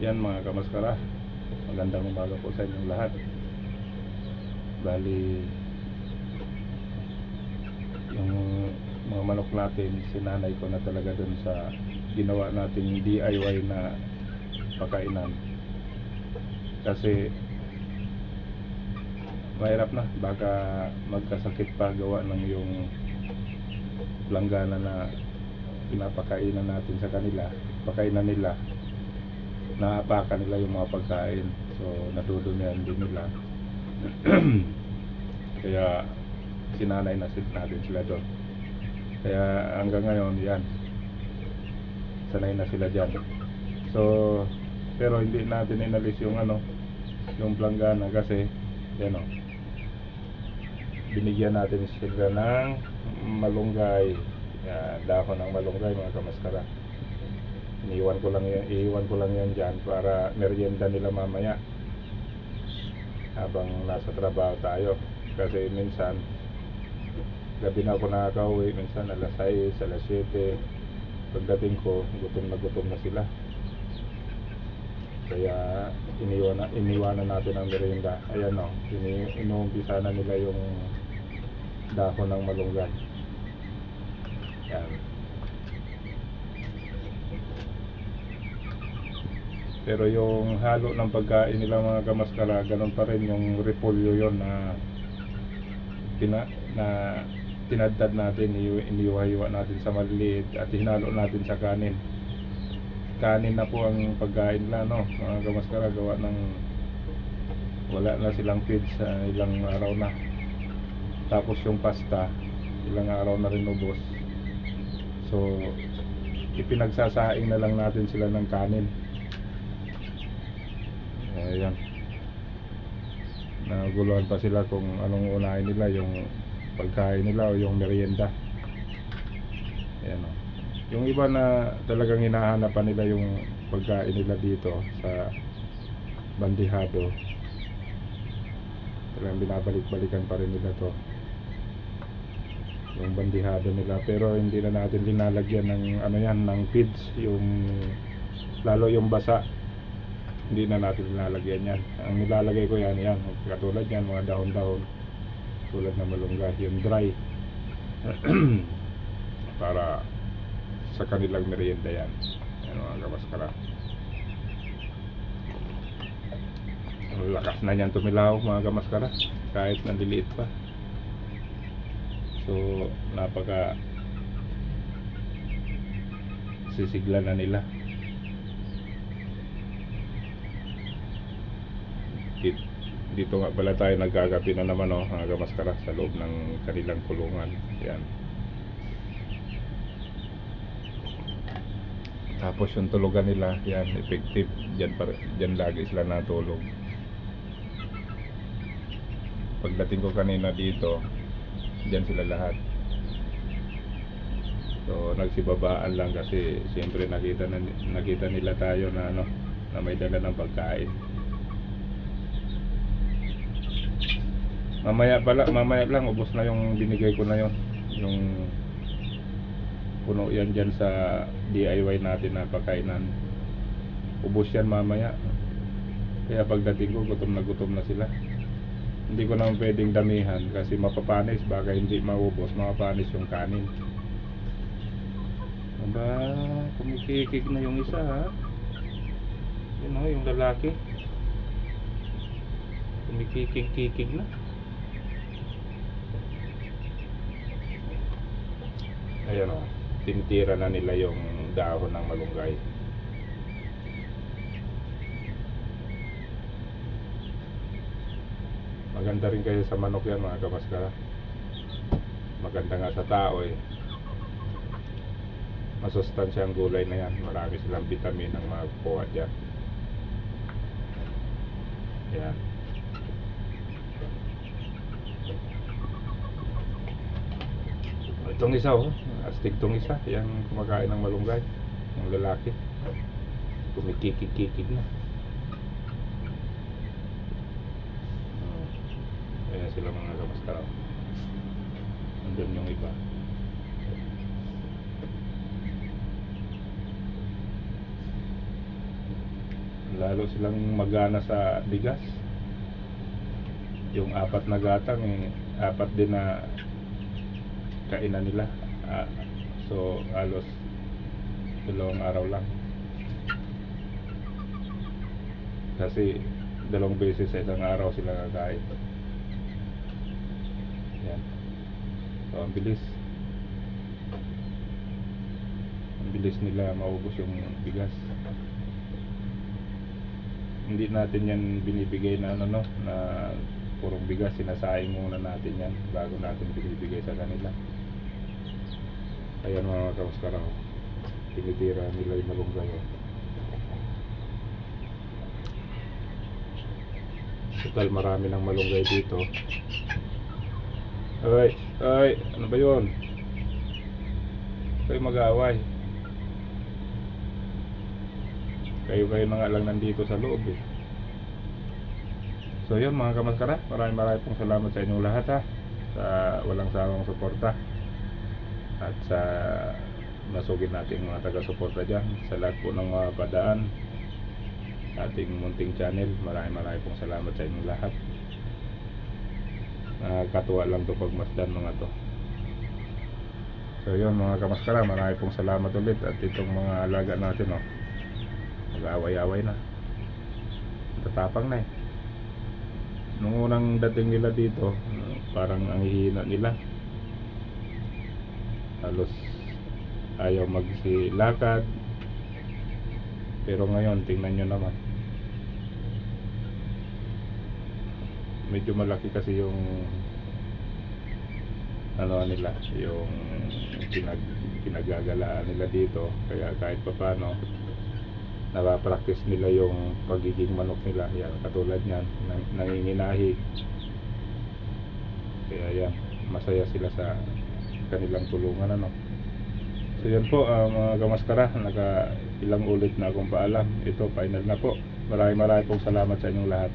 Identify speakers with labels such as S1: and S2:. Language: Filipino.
S1: Yan mga kamaskara, magandang umaga po sa inyong lahat. Bali, yung mga manok natin, sinanay ko na talaga dun sa ginawa nating DIY na pakainan. Kasi mahirap na, baka magkasakit pa gawa ng yung langgana na pinapakainan natin sa kanila, pakainan nila, naapakan nila yung mga pagkain, so nadudumihan din nila. Kaya sinanay na natin sila doon. Kaya hanggang ngayon yan, sanay na sila dyan. So pero hindi natin inalis yung yung planggana kasi yan binigyan natin sila ng malunggay. Dahon ng malunggay mga kamaskara. Iiwan ko lang yan dyan para merienda nila mamaya habang nasa trabaho tayo. Kasi minsan gabi na ako nakakauwi, minsan alas 6, alas 7. Pagdating ko, gutom na sila. Kaya iniwanan natin ang merienda. Ayan inuumpisa na nila yung dahon ng malunggay. Yan. Pero yung halo ng pagkain nila mga kamaskara, ganun pa rin yung repolyo yon na tinadtad natin, iniwa-hiwa natin sa maliliit at hinalo natin sa kanin. Kanin na po ang pagkain nila mga kamaskara, gawa ng wala na silang feed sa ilang araw na. Tapos yung pasta, ilang araw na rin ubos. So ipinagsasaing na lang natin sila ng kanin. Ayan, naguluhan pa sila kung anong unahin nila, yung pagkain nila o yung merienda. Ayan yung iba na talagang hinahanapan nila yung pagkain nila dito sa bandihado, talagang binabalik-balikan pa rin nila to, yung bandihado nila. Pero hindi na natin linalagyan ng ng feeds, yung lalo yung basa, hindi na natin linalagyan yan. Ang nilalagay ko yan katulad yan, mga dahon-dahon tulad ng malunggay, yung dry para sa kanilang merienda yan. Yan mga kamaskara. Ang lakas na niyan tumilaw mga kamaskara, kahit nandiliit pa. So napaka sisigla na nila. Dito nga pala tayo nagkagabi na naman mga kamaskara, sa loob ng kanilang kulungan. Yan. Tapos yung tulugan nila, yan, effective. Diyan lagi sila natulog. Pagdating ko kanina dito, diyan sila lahat. So nagsibabaan lang kasi siyempre nakita nila tayo na na may dala ng pagkain. Mamaya lang ubos na yung binigay ko na yung puno yan dyan sa DIY natin na pakainan. Ubos yan mamaya. Kaya pagdating ko, gutom na sila. Hindi ko naman pwedeng damihan kasi mapapanis, baka hindi maubos, mapapanis yung kanin. Aba, kumikikig na yung isa ha. Yun yung lalaki, kumikikig na. Ayan tinitira na nila yung dahon ng malunggay. Maganda rin kayo sa manok yan mga kamaskara. Maganda nga sa tao masustansya ang gulay na yan. Marami silang vitamin ang makukuha dyan. Yan. Itong isa astig tong isa, yung kumakain ng malunggay, yung lalaki, kumikikig na. Ayan sila mga kamaskara. Andun yung iba. Wala lalo silang magana sa bigas. Yung 4 na gatang 4 din na kainan nila. So halos 2 araw lang, kasi 2 beses sa isang araw sila kakain. Yan. So ang bilis nila maubos yung bigas. Hindi natin yan binibigay na na purong bigas. Sinasayang muna natin yan bago natin binibigay sa kanila. Ayan mga kamuskara, tinitira nila yung malunggay. Total marami ng malunggay dito. Ay, ano ba yun? Kayo mag-aaway. Kayo na nga lang nandito sa loob eh. So yun mga kamaskara, maraming pong salamat sa inyong lahat ha, sa walang sawang suporta, at sa masugid nating mga taga-suporta dyan, sa lahat po ng mga padaan sa ating munting channel. Maraming pong salamat sa inyong lahat. Nakakatuwa lang to pagmasdan mga to. So yun mga kamaskara, maraming pong salamat ulit. At itong mga alaga natin mag-away-away na, tatapang na eh. Nung unang dating nila dito, parang ang hihina nila, halos ayaw magsilakad. Pero ngayon tingnan nyo naman, medyo malaki kasi yung ano nila, yung pinagagalaan nila dito. Kaya kahit pa paano napapractice nila yung pagiging manok nila. Yan, katulad nyan, nanginginahi. Kaya yan, masaya sila sa kanilang tulungan So yan po mga kamaskara, ilang ulit na akong paalam. Ito final na po. Maraming pong salamat sa inyong lahat.